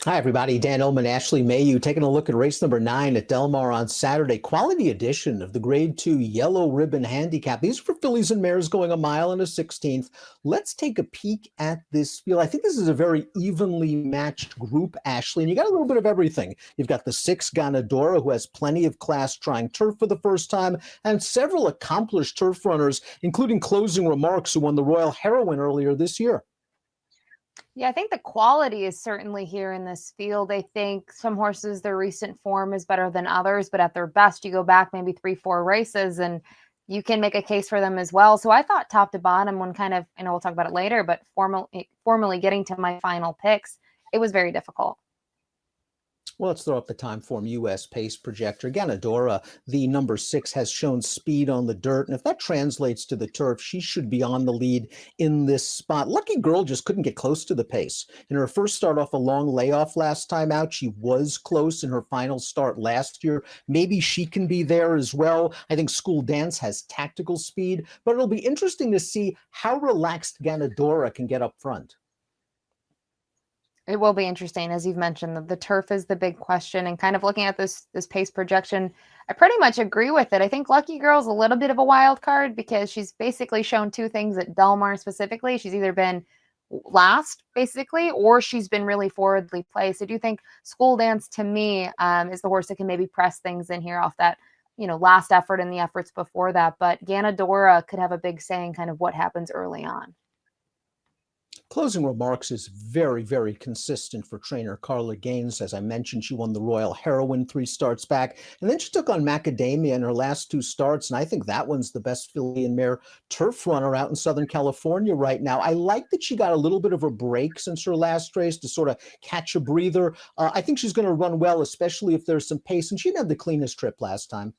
Hi, everybody. Dan Illman, Ashley Mailloux, taking a look at race number 9 at Del Mar on Saturday. Quality edition of the Grade 2 Yellow Ribbon Handicap. These are for fillies and mares going a mile and a 16th. Let's take a peek at this field. I think this is a very evenly matched group, Ashley, and you got a little bit of everything. You've got the 6 Ganadora, who has plenty of class trying turf for the first time, and several accomplished turf runners, including Closing Remarks, who won the Royal Heroine earlier this year. Yeah, I think the quality is certainly here in this field. I think some horses, their recent form is better than others, but at their best, you go back maybe 3, 4 races and you can make a case for them as well. So I thought top to bottom, when kind of, I know we'll talk about it later, but formally getting to my final picks, it was very difficult. Well, let's throw up the Timeform US pace projector. Ganadora, the number 6, has shown speed on the dirt, and if that translates to the turf, she should be on the lead in this spot. Lucky Girl just couldn't get close to the pace. In her first start off a long layoff last time out, she was close in her final start last year. Maybe she can be there as well. I think School Dance has tactical speed, but it'll be interesting to see how relaxed Ganadora can get up front. It will be interesting, as you've mentioned. The turf is the big question, and kind of looking at this pace projection, I pretty much agree with it. I think Lucky Girl's a little bit of a wild card because she's basically shown two things at Del Mar specifically. She's either been last, basically, or she's been really forwardly placed. I do think School Dance, to me, is the horse that can maybe press things in here off that, last effort and the efforts before that. But Ganadora could have a big say in kind of what happens early on. Closing Remarks is very, very consistent for trainer Carla Gaines. As I mentioned, she won the Royal Heroine 3 starts back, and then she took on Macadamia in her last 2 starts, and I think that one's the best filly and mare turf runner out in Southern California right now. I like that she got a little bit of a break since her last race to sort of catch a breather. I think she's going to run well, especially if there's some pace, and she didn't have the cleanest trip last time.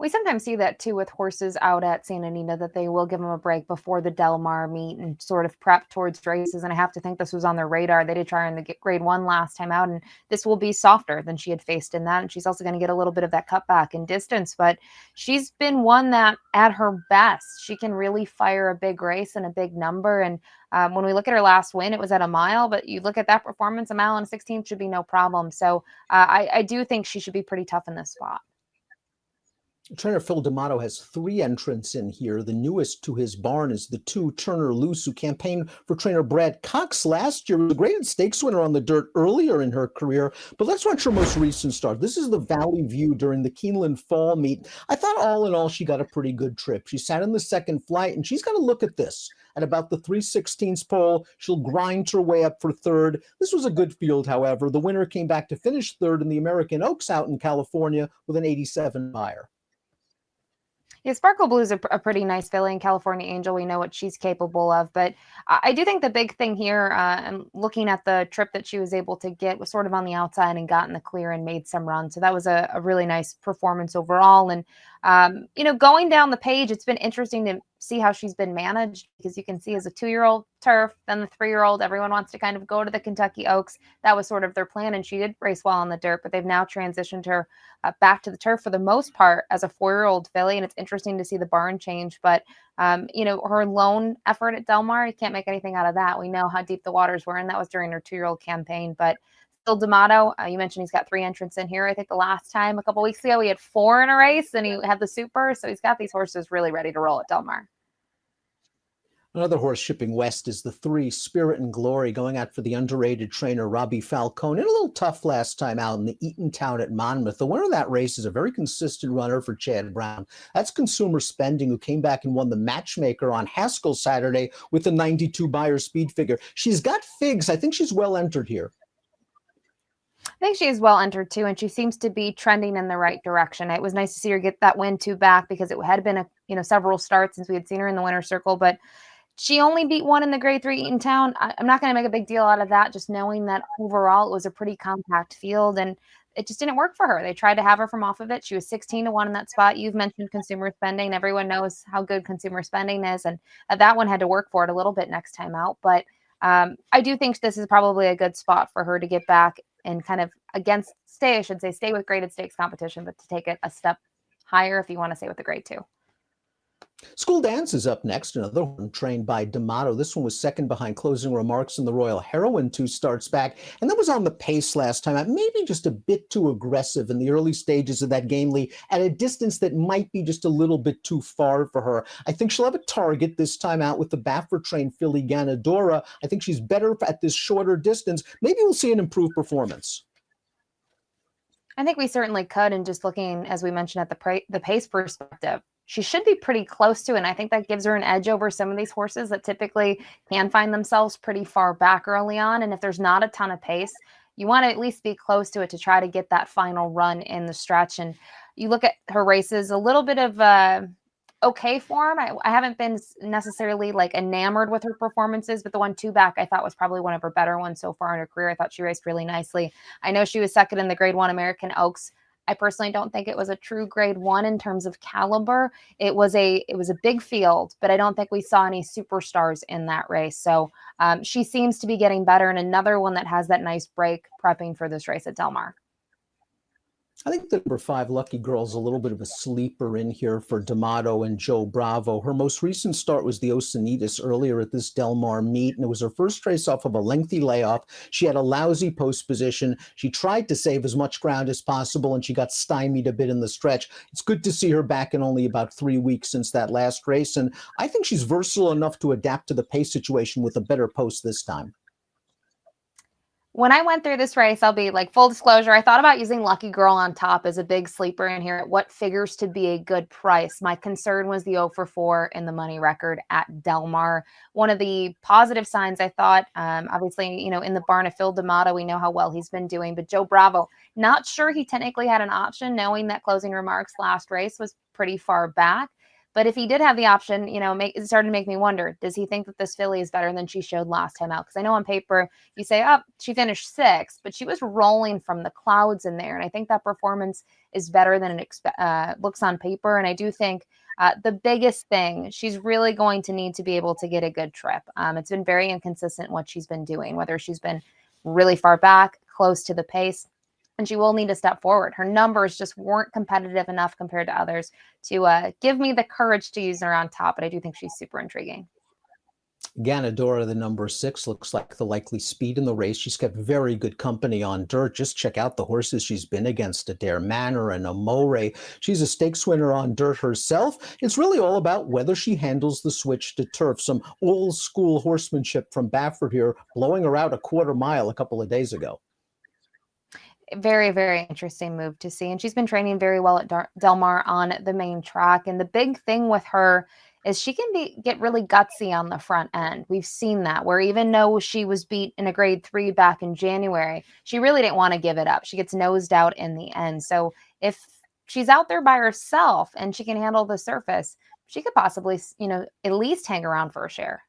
We sometimes see that too with horses out at Santa Anita, that they will give them a break before the Del Mar meet and sort of prep towards races. And I have to think this was on their radar. They did try her in the grade 1 last time out, and this will be softer than she had faced in that. And she's also going to get a little bit of that cutback in distance, but she's been one that at her best, she can really fire a big race and a big number. And when we look at her last win, it was at a mile, but you look at that performance, a mile and 16 should be no problem. So I do think she should be pretty tough in this spot. Trainer Phil D'Amato has 3 entrants in here. The newest to his barn is the 2 Turner Loose, who campaigned for trainer Brad Cox last year. Was a graded stakes winner on the dirt earlier in her career. But let's watch her most recent start. This is the Valley View during the Keeneland Fall meet. I thought all in all, she got a pretty good trip. She sat in the second flight, and she's got to look at this. At about the 3/16 pole, she'll grind her way up for third. This was a good field, however. The winner came back to finish third in the American Oaks out in California with an 87 buyer. Yeah, Sparkle Blue is a pretty nice filly, in California Angel. We know what she's capable of, but I do think the big thing here, and looking at the trip that she was able to get, was sort of on the outside and got in the clear and made some runs. So that was a really nice performance overall. And going down the page, it's been interesting to see how she's been managed, because you can see as a 2-year-old turf, then the 3-year-old, everyone wants to kind of go to the Kentucky Oaks. That was sort of their plan, and she did race well on the dirt, but they've now transitioned her back to the turf for the most part as a 4-year-old filly. And it's interesting to see the barn change, but her lone effort at Del Mar, you can't make anything out of that. We know how deep the waters were, and that was during her 2-year-old campaign. But Phil D'Amato, you mentioned he's got 3 entrants in here. I think the last time, a couple weeks ago, he had 4 in a race, and he had the Super. So he's got these horses really ready to roll at Del Mar. Another horse shipping west is the 3 Spirit and Glory, going out for the underrated trainer Robbie Falcone. And a little tough last time out in the Eatontown at Monmouth. The winner of that race is a very consistent runner for Chad Brown. That's Consumer Spending, who came back and won the Matchmaker on Haskell Saturday with a 92 buyer speed figure. She's got figs. I think she's well entered here. I think she is well entered too, and she seems to be trending in the right direction. It was nice to see her get that win 2 back, because it had been several starts since we had seen her in the winner's circle, but she only beat 1 in the grade 3 Eatontown. I'm not going to make a big deal out of that, just knowing that overall it was a pretty compact field, and it just didn't work for her. They tried to have her from off of it. She was 16-1 in that spot. You've mentioned Consumer Spending. Everyone knows how good Consumer Spending is, and that one had to work for it a little bit next time out. But I do think this is probably a good spot for her to get back and kind of stay with graded stakes competition, but to take it a step higher if you want to stay with the grade 2. School Dance is up next, another one trained by D'Amato. This one was second behind Closing Remarks, and the Royal Heroine 2 starts back. And that was on the pace last time out, maybe just a bit too aggressive in the early stages of that game, Lee, at a distance that might be just a little bit too far for her. I think she'll have a target this time out with the Baffert trained filly Ganadora. I think she's better at this shorter distance. Maybe we'll see an improved performance. I think we certainly could. And just looking, as we mentioned, at the pace perspective, she should be pretty close to it. And I think that gives her an edge over some of these horses that typically can find themselves pretty far back early on. And if there's not a ton of pace, you want to at least be close to it to try to get that final run in the stretch. And you look at her races, a little bit of okay form. I haven't been necessarily like enamored with her performances, but the 1-2 back I thought was probably one of her better ones so far in her career. I thought she raced really nicely. I know she was second in the Grade 1 American Oaks. I personally don't think it was a true Grade 1 in terms of caliber. It was a big field, but I don't think we saw any superstars in that race. So she seems to be getting better, and another one that has that nice break prepping for this race at Del Mar. I think the number 5 Lucky Girl is a little bit of a sleeper in here for D'Amato and Joe Bravo. Her most recent start was the Oceanitas earlier at this Del Mar meet, and it was her first race off of a lengthy layoff. She had a lousy post position. She tried to save as much ground as possible, and she got stymied a bit in the stretch. It's good to see her back in only about 3 weeks since that last race, and I think she's versatile enough to adapt to the pace situation with a better post this time. When I went through this race, I'll be like, full disclosure, I thought about using Lucky Girl on top as a big sleeper in here at what figures to be a good price. My concern was the 0 for 4 in the money record at Del Mar. One of the positive signs I thought, obviously, in the barn of Phil D'Amato, we know how well he's been doing, but Joe Bravo, not sure he technically had an option, knowing that Closing Remarks last race was pretty far back. But if he did have the option, it started to make me wonder, does he think that this filly is better than she showed last time out? Because I know on paper, you say, oh, she finished 6th, but she was rolling from the clouds in there. And I think that performance is better than it looks on paper. And I do think the biggest thing, she's really going to need to be able to get a good trip. It's been very inconsistent what she's been doing, whether she's been really far back, close to the pace. And she will need to step forward. Her numbers just weren't competitive enough compared to others to give me the courage to use her on top. But I do think she's super intriguing. Ganadora, the number 6, looks like the likely speed in the race. She's kept very good company on dirt. Just check out the horses she's been against, Adair Manor and Amore. She's a stakes winner on dirt herself. It's really all about whether she handles the switch to turf. Some old school horsemanship from Baffert here, blowing her out a quarter mile a couple of days ago. Very, very interesting move to see. And she's been training very well at Del Mar on the main track. And the big thing with her is she can get really gutsy on the front end. We've seen that, where even though she was beat in a Grade 3 back in January, she really didn't want to give it up. She gets nosed out in the end. So if she's out there by herself and she can handle the surface, she could possibly, at least hang around for a share.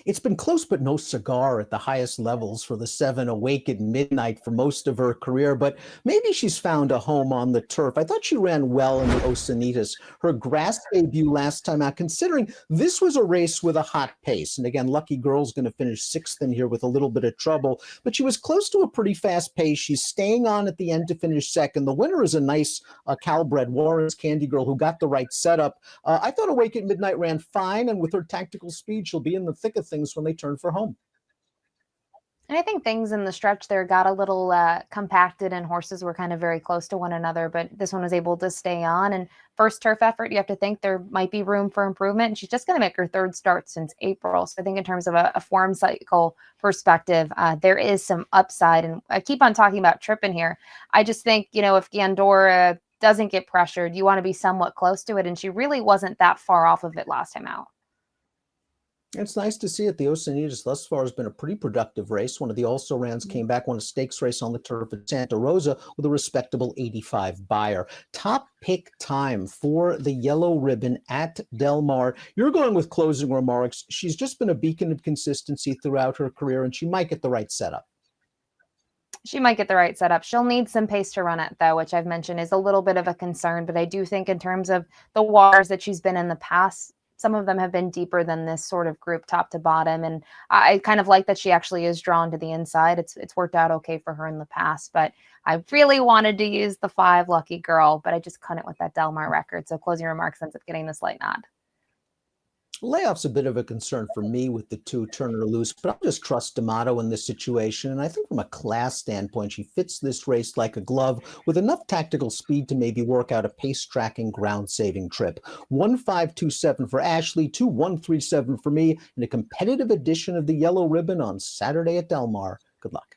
It's been close but no cigar at the highest levels for the 7 Awake at Midnight for most of her career, but maybe she's found a home on the turf. I thought she ran well in the Oceanitas. Her grass debut last time out, considering this was a race with a hot pace. And again, Lucky Girl's going to finish 6th in here with a little bit of trouble, but she was close to a pretty fast pace. She's staying on at the end to finish 2nd. The winner is a nice Calbred, Warren's Candy Girl, who got the right setup. I thought Awake at Midnight ran fine, and with her tactical speed, she'll be in the thick of things when they turn for home. And I think things in the stretch there got a little compacted, and horses were kind of very close to one another, but this one was able to stay on. And first turf effort, you have to think there might be room for improvement. And she's just going to make her 3rd start since April. So I think in terms of a form cycle perspective, there is some upside. And I keep on talking about tripping here. I just think, if Gandora doesn't get pressured, you want to be somewhat close to it. And she really wasn't that far off of it last time out. It's nice to see it. The Oceanitas thus far has been a pretty productive race. One of the also-rans came back, won a stakes race on the turf at Santa Rosa with a respectable 85 buyer. Top pick time for the Yellow Ribbon at Del Mar. You're going with Closing Remarks. She's just been a beacon of consistency throughout her career, and she might get the right setup. She might get the right setup. She'll need some pace to run at, though, which I've mentioned is a little bit of a concern. But I do think in terms of the waters that she's been in the past, some of them have been deeper than this sort of group top to bottom. And I kind of like that she actually is drawn to the inside. It's worked out okay for her in the past, but I really wanted to use the 5 Lucky Girl, but I just couldn't with that Del Mar record. So Closing Remarks ends up getting this light nod. Layoff's a bit of a concern for me with the two Turner loose, but I'll just trust D'Amato in this situation. And I think from a class standpoint, she fits this race like a glove with enough tactical speed to maybe work out a pace tracking ground saving trip. 1527 for Ashley, 2137 for me, and a competitive edition of the Yellow Ribbon on Saturday at Del Mar. Good luck.